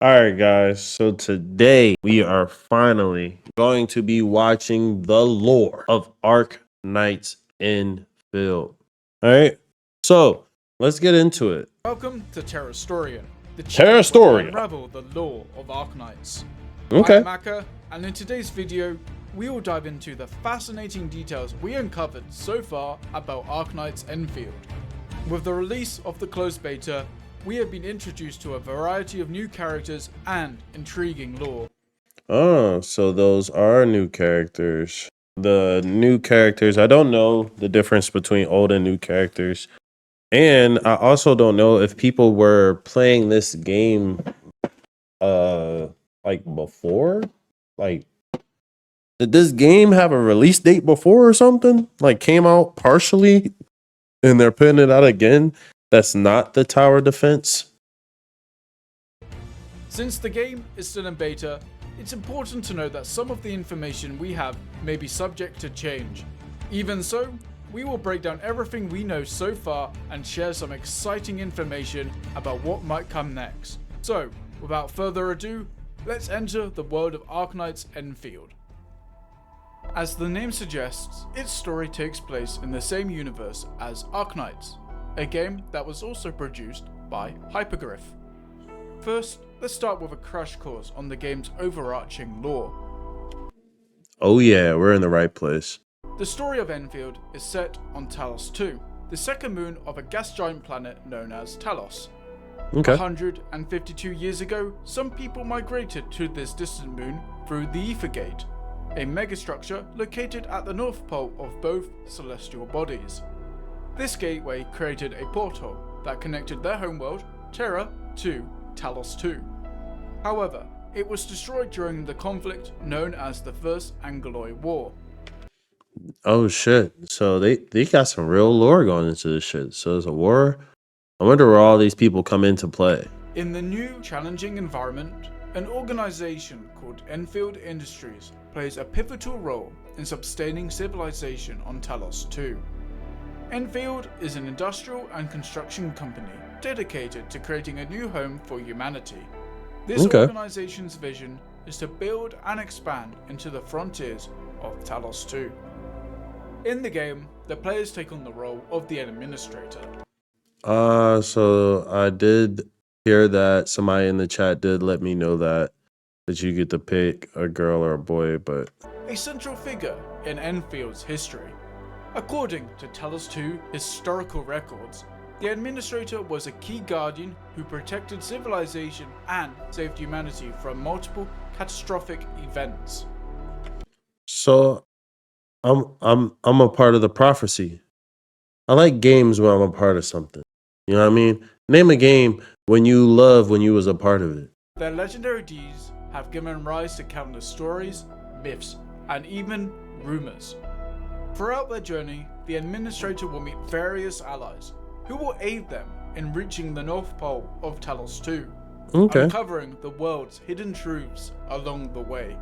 All right, guys. So today we are finally going to be watching the lore of Arknights Endfield. All right. So let's get into it. Welcome to Terrastorian, the channel where we Terrastorian. unravel the lore of Arknights. I Okay. am Akka, and in today's video, we will dive into the fascinating details we uncovered so far about Arknights Enfield. With the release of the closed beta, we have been introduced to a variety of new characters and intriguing lore. Oh, so those are new characters. The new characters, I don't know the difference between old and new characters. And I also don't know if people were playing this game like before. Like, did this game have a release date before or something? Like, came out partially and they're putting it out again? That's not the tower defense. Since the game is still in beta, it's important to note that some of the information we have may be subject to change. Even so, we will break down everything we know so far and share some exciting information about what might come next. So, without further ado, let's enter the world of Arknights Enfield. As the name suggests, its story takes place in the same universe as Arknights, a game that was also produced by Hypergriff. First, let's start with a crash course on the game's overarching lore. Oh yeah, we're in the right place. The story of Enfield is set on Talos-II, the second moon of a gas giant planet known as Talos. Okay. 152 years ago, some people migrated to this distant moon through the Ether Gate, a megastructure located at the north pole of both celestial bodies. This gateway created a portal that connected their homeworld, Terra, to Talos-II. However, it was destroyed during the conflict known as the First Angloid War. Oh shit. So they got some real lore going into this shit. So there's a war. I wonder where all these people come into play. In the new challenging environment, an organization called Enfield Industries plays a pivotal role in sustaining civilization on Talos-II. Enfield is an industrial and construction company dedicated to creating a new home for humanity. This organization's vision is to build and expand into the frontiers of Talos-II. In the game, the players take on the role of the administrator. So I did hear that somebody in the chat did let me know that you get to pick a girl or a boy, but a central figure in Enfield's history. According to Talos-II historical records, the administrator was a key guardian who protected civilization and saved humanity from multiple catastrophic events. so I'm a part of the prophecy. I like games where I'm a part of something. You know what I mean? Name a game when you was a part of it. Their legendary deeds have given rise to countless stories, myths, and even rumors. Throughout their journey, the administrator will meet various allies who will aid them in reaching the North Pole of Talos-II, uncovering the world's hidden truths along the way.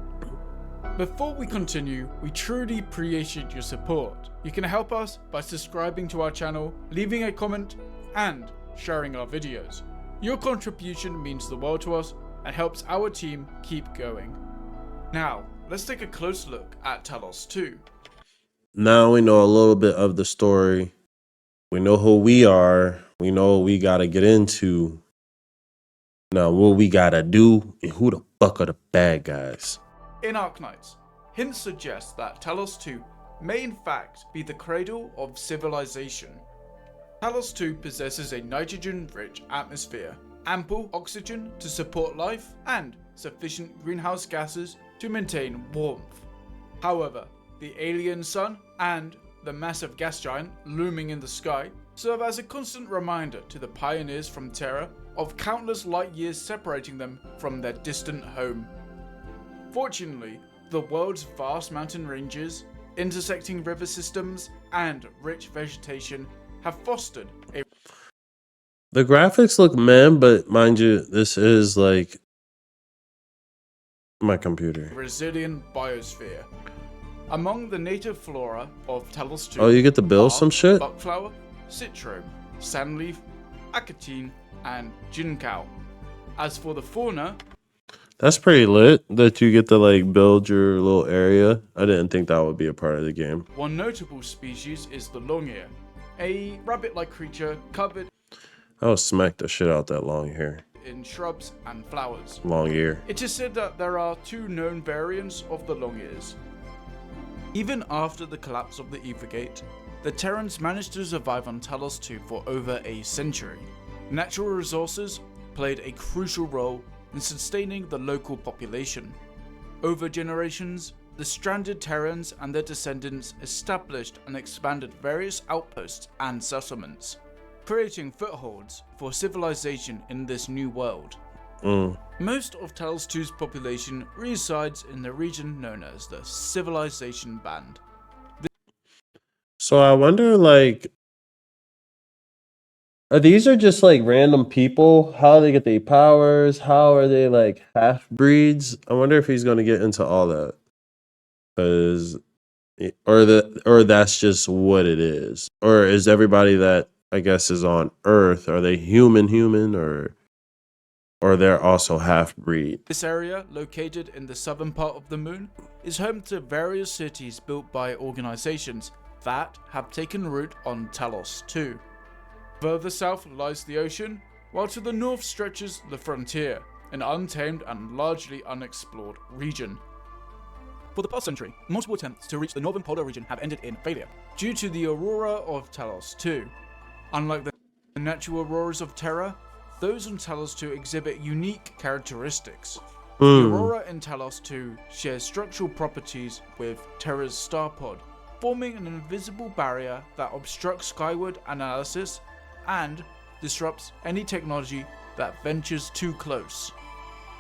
Before we continue, we truly appreciate your support. You can help us by subscribing to our channel, leaving a comment, and sharing our videos. Your contribution means the world to us and helps our team keep going. Now, let's take a close look at Talos-II. Now we know a little bit of the story. We know who we are. We know what we gotta get into. Now what we gotta do and who the fuck are the bad guys. In Arknights, hints suggest that Talos-II may in fact be the cradle of civilization. Talos-II possesses a nitrogen-rich atmosphere, ample oxygen to support life, and sufficient greenhouse gases to maintain warmth. However, the alien sun and the massive gas giant looming in the sky serve as a constant reminder to the pioneers from Terra of countless light years separating them from their distant home. Fortunately, the world's vast mountain ranges, intersecting river systems, and rich vegetation have fostered a... The graphics look meh, but mind you, this is like my computer. resilient biosphere. Among the native flora of Talos-II, Oh, you get to build some shit? buckflower, citrome, sandleaf, acatine, and ginkgo. As for the fauna, That's pretty lit that you get to like build your little area. I didn't think that would be a part of the game. one notable species is the long-ear, a rabbit-like creature covered I would smack the shit out that long hair. in shrubs and flowers. Long ear. It is said that there are 2 known variants of the long ears. Even after the collapse of the Ether Gate, the Terrans managed to survive on Talos-II for over a century. Natural resources played a crucial role in sustaining the local population. Over generations, the stranded Terrans and their descendants established and expanded various outposts and settlements, creating footholds for civilization in this new world. Most of Talos-II's population resides in the region known as the Civilization Band. So I wonder, like, these are just like random people. How they get their powers? How are they like half breeds? I wonder if he's gonna get into all that, because or that's just what it is, or is everybody that I guess is on Earth, are they human, or they're also half breed? This area, located in the southern part of the moon, is home to various cities built by organizations that have taken root on Talos-II. Further south lies the ocean, while to the north stretches the frontier, an untamed and largely unexplored region. For the past century, multiple attempts to reach the northern polar region have ended in failure, due to the aurora of Talos-II. Unlike the natural auroras of Terra, those on Talos-II exhibit unique characteristics. The aurora in Talos-II shares structural properties with Terra's star pod, forming an invisible barrier that obstructs skyward analysis and disrupts any technology that ventures too close.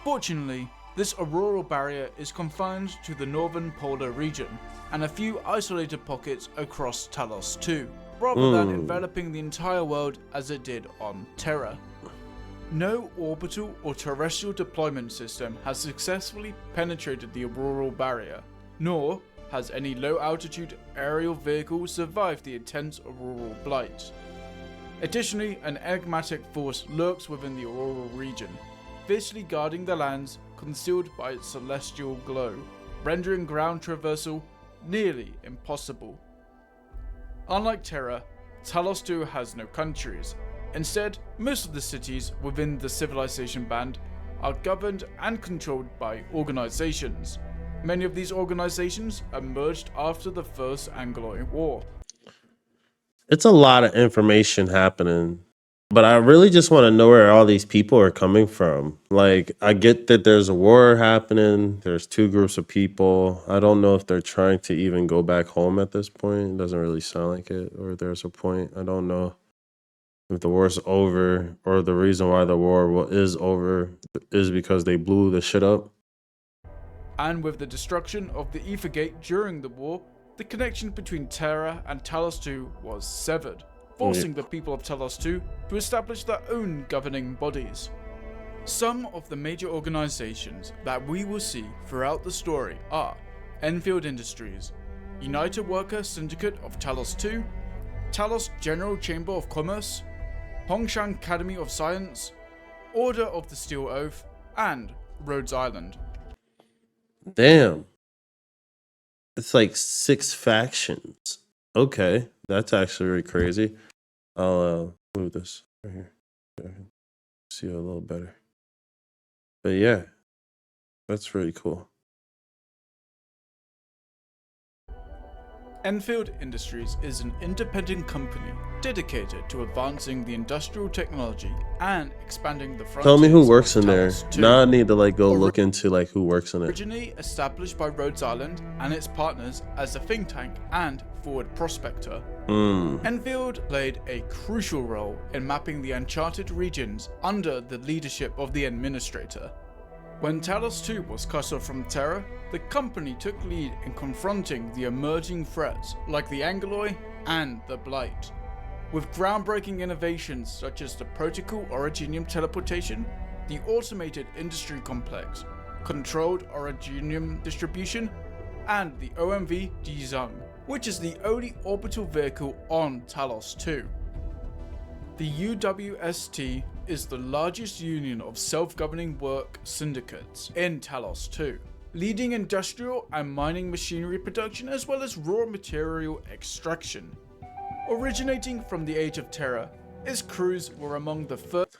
Fortunately, this auroral barrier is confined to the northern polar region and a few isolated pockets across Talos-II, rather than enveloping the entire world as it did on Terra. No orbital or terrestrial deployment system has successfully penetrated the auroral barrier, nor has any low-altitude aerial vehicle survived the intense auroral blight. Additionally, an enigmatic force lurks within the auroral region, fiercely guarding the lands concealed by its celestial glow, rendering ground traversal nearly impossible. Unlike Terra, Talos-II has no countries. Instead, most of the cities within the Civilization Band are governed and controlled by organizations. Many of these organizations emerged after the First Anglo War. It's a lot of information happening, but I really just want to know where all these people are coming from. Like, I get that there's a war happening, there's 2 groups of people. I don't know if they're trying to even go back home at this point. It doesn't really sound like it, or there's a point. I don't know if the war's over, or the reason why the war is over is because they blew the shit up. And with the destruction of the Ether Gate during the war, the connection between Terra and Talos-II was severed, forcing the people of Talos-II to establish their own governing bodies. Some of the major organizations that we will see throughout the story are Enfield Industries, United Worker Syndicate of Talos-II, Talos General Chamber of Commerce, Hongshan Academy of Science, Order of the Steel Oath, and Rhodes Island. Damn. It's like 6 factions. Okay, that's actually really crazy. I'll move this right here so I can see it a little better. But yeah, that's really cool. Enfield Industries is an independent company dedicated to advancing the industrial technology and expanding the frontiers. Tell me who works in there. Talos-II. Now I need to like go look into like who works in it. Originally established by Rhodes Island and its partners as a think tank and forward prospector, Enfield played a crucial role in mapping the uncharted regions under the leadership of the Administrator. When Talos-II was cut off from Terra, the company took lead in confronting the emerging threats like the Angeloi and the Blight. With groundbreaking innovations such as the Protocol Originium teleportation, the automated industry complex, controlled Originium distribution, and the OMV Dizung, which is the only orbital vehicle on Talos-II. The UWST is the largest union of self-governing work syndicates in Talos-II, leading industrial and mining machinery production as well as raw material extraction. Originating from the Age of Terror, its crews were among the first.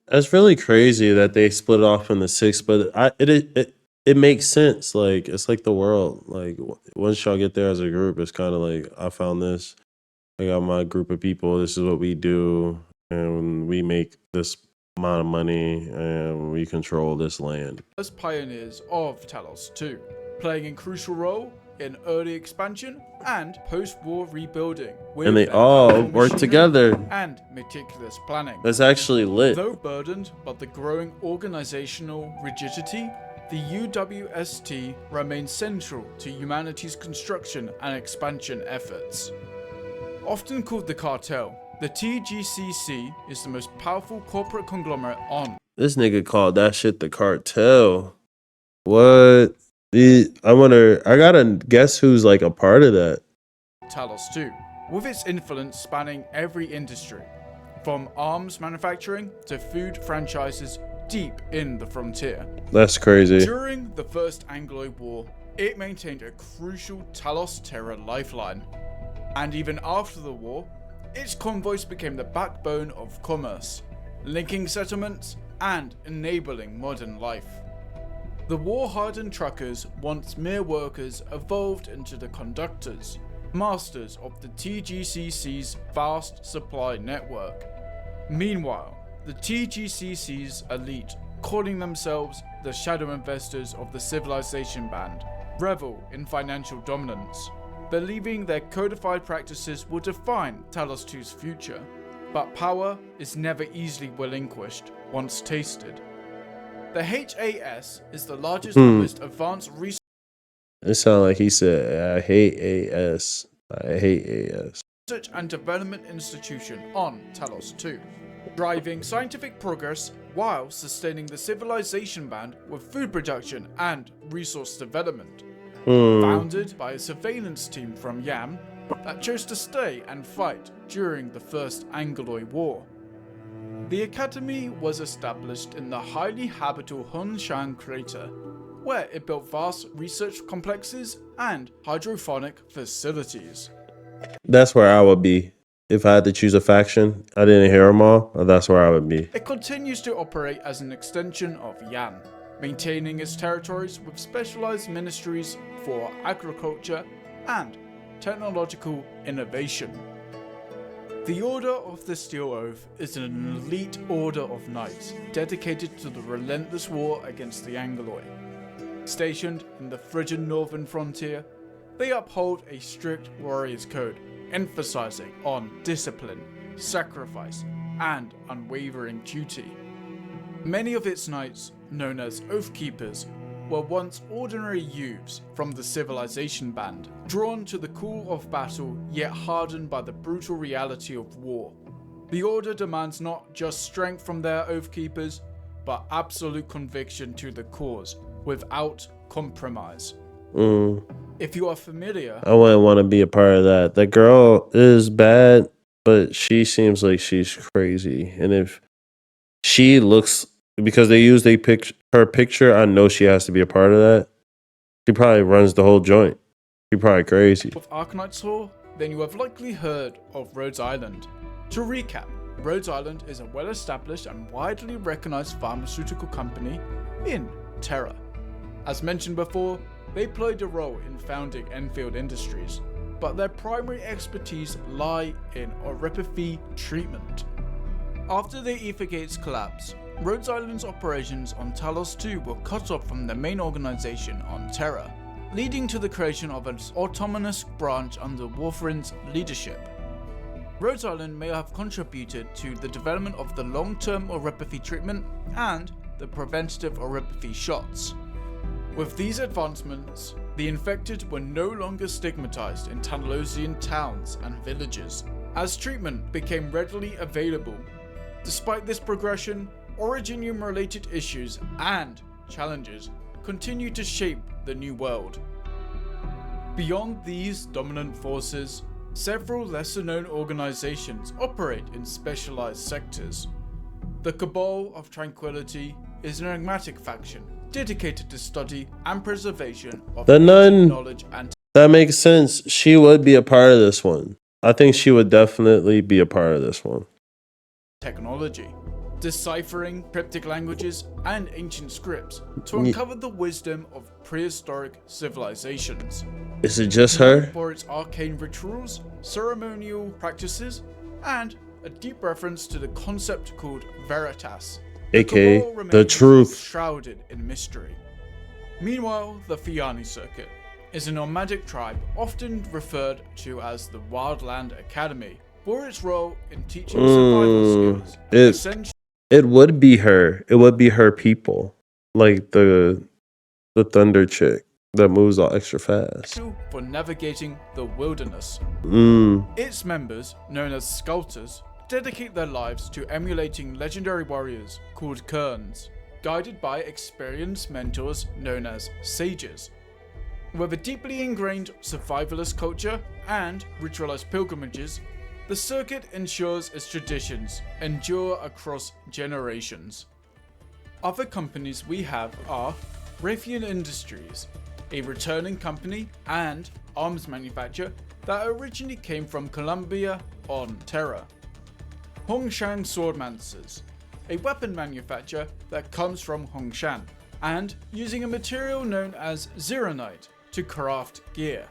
That's really crazy that they split off in the six, but it makes sense. Like it's like the world. Like once y'all get there as a group, it's kind of like I found this. I got my group of people. This is what we do, and we make this amount of money, and we control this land. As pioneers of Talos-II, playing a crucial role in early expansion and post-war rebuilding, And they all work together and meticulous planning. That's actually lit. Though burdened by the growing organizational rigidity, the UWST remains central to humanity's construction and expansion efforts. Often called the cartel, the TGCC is the most powerful corporate conglomerate on. This nigga called that shit the cartel. What? I wonder, I gotta guess who's like a part of that. Talos-II, with its influence spanning every industry, from arms manufacturing to food franchises deep in the frontier. That's crazy. During the First Anglo War, it maintained a crucial Talos terror lifeline. And even after the war, its convoys became the backbone of commerce, linking settlements and enabling modern life. The war-hardened truckers, once mere workers, evolved into the conductors, masters of the TGCC's vast supply network. Meanwhile, the TGCC's elite, calling themselves the shadow investors of the Civilization Band, revel in financial dominance, believing their codified practices will define Talos-II's future. But power is never easily relinquished once tasted. The HAS is the largest and most advanced research. It sounded like he said, I hate AS. I hate AS. Research and development institution on Talos-II, driving scientific progress while sustaining the Civilization Band with food production and resource development. Founded by a surveillance team from Yam that chose to stay and fight during the First Anglo War. The Academy was established in the highly habitable Hunshan crater, where it built vast research complexes and hydroponic facilities. That's where I would be. If I had to choose a faction, I didn't hear them all, but that's where I would be. It continues to operate as an extension of Yan, maintaining its territories with specialized ministries for agriculture and technological innovation. The Order of the Steel Oath is an elite order of knights dedicated to the relentless war against the Angoloi. Stationed in the frigid northern frontier, they uphold a strict warrior's code, emphasizing on discipline, sacrifice, and unwavering duty. Many of its knights, known as Oath Keepers, were once ordinary youths from the Civilization Band, drawn to the cool of battle yet hardened by the brutal reality of war. The Order demands not just strength from their Oath Keepers, but absolute conviction to the cause, without compromise. If you are familiar, I wouldn't want to be a part of that. The girl is bad, but she seems like she's crazy. And if she looks, because they use her picture, I know she has to be a part of that. She probably runs the whole joint. She probably crazy. With Arknights, then you have likely heard of Rhodes Island. To recap, Rhodes Island is a well-established and widely recognized pharmaceutical company in Terra. As mentioned before, they played a role in founding Enfield Industries, but their primary expertise lie in oripathy treatment. After the Ether Gate's collapse, Rhodes Island's operations on Talos-II were cut off from the main organization on Terra, leading to the creation of an autonomous branch under Warfarin's leadership. Rhodes Island may have contributed to the development of the long-term oripathy treatment and the preventative oripathy shots. With these advancements, the infected were no longer stigmatized in Talosian towns and villages, as treatment became readily available. Despite this progression, Originium-related issues and challenges continue to shape the new world. Beyond these dominant forces, Several lesser-known organizations operate in specialized sectors. The Cabal of Tranquility is an enigmatic faction dedicated to study and preservation of The nun. knowledge and That makes sense. She would be a part of this one. I think she would definitely be a part of this one. technology, deciphering cryptic languages and ancient scripts to uncover the wisdom of prehistoric civilizations. Is it just her? For its arcane rituals, ceremonial practices, and a deep reference to the concept called Veritas, AKA Cabal the remains truth. shrouded in mystery. Meanwhile, the Fiani Circuit is a nomadic tribe often referred to as the Wildland Academy for its role in teaching survival skills. It would be her. It would be her people, like the thunder chick that moves all extra fast. For navigating the wilderness. Its members, known as Sculptors, dedicate their lives to emulating legendary warriors called Kerns, guided by experienced mentors known as Sages. With a deeply ingrained survivalist culture and ritualized pilgrimages, the circuit ensures its traditions endure across generations. Other companies we have are Raytheon Industries, a returning company and arms manufacturer that originally came from Colombia on Terra. Hongshan Swordmancers, a weapon manufacturer that comes from Hongshan and using a material known as Zeronite to craft gear.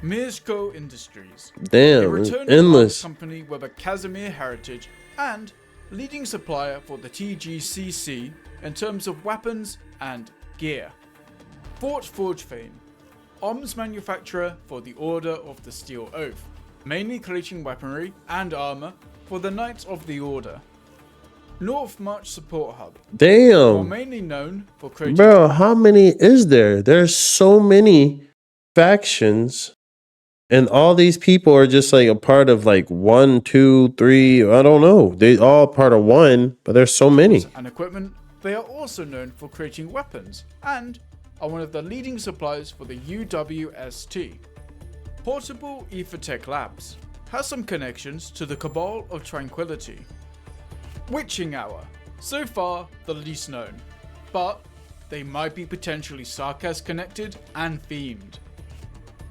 Mirzko Industries, a Damn, returning endless. arms company with a Casimir heritage and leading supplier for the TGCC in terms of weapons and gear. Fort Forgefane, arms manufacturer for the Order of the Steel Oath, mainly creating weaponry and armor for the Knights of the Order. North March Support Hub, more Damn. mainly known for creating Bro, how many is there? There's so many factions. And all these people are just like a part of like 1, 2, 3. I don't know. They all part of one, but there's so many. and equipment. They are also known for creating weapons and are one of the leading suppliers for the UWST. Portable Ethertech Labs has some connections to the Cabal of Tranquility. Witching Hour, so far the least known, but they might be potentially Sarkaz connected and themed.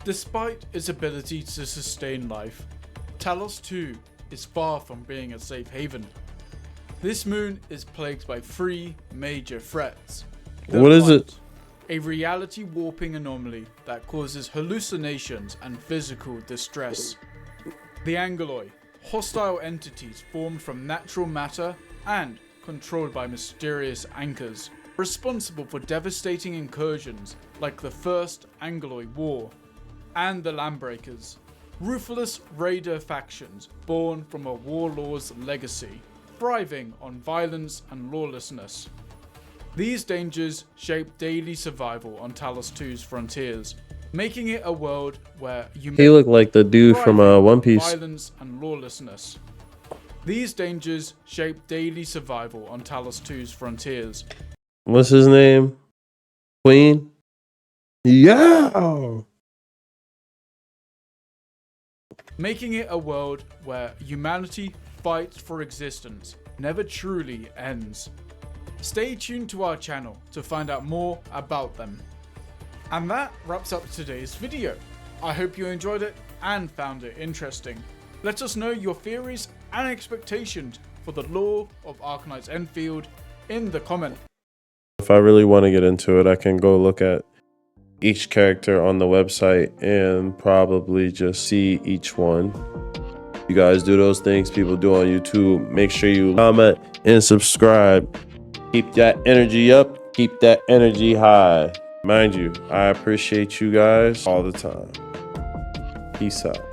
Despite its ability to sustain life, Talos-II is far from being a safe haven. This moon is plagued by 3 major threats. What is it? A reality warping anomaly that causes hallucinations and physical distress. The Angoloi, hostile entities formed from natural matter and controlled by mysterious anchors, responsible for devastating incursions like the First Angoloi War. And the Landbreakers, ruthless raider factions born from a warlord's legacy, thriving on violence and lawlessness. These dangers shape daily survival on Talos-II's frontiers, making it a world where He looked like the dude from One Piece. Violence and lawlessness. These dangers shape daily survival on Talos-II's frontiers. What's his name? Queen? Yeah. Making it a world where humanity fights for existence never truly ends. Stay tuned to our channel to find out more about them. And that wraps up today's video. I hope you enjoyed it and found it interesting. Let us know your theories and expectations for the lore of Arknights Endfield in the comments. If I really want to get into it, I can go look at each character on the website and probably just see each one. You guys do those things people do on YouTube. Make sure you comment and subscribe. Keep that energy up. Keep that energy high. Mind you, I appreciate you guys all the time. Peace out.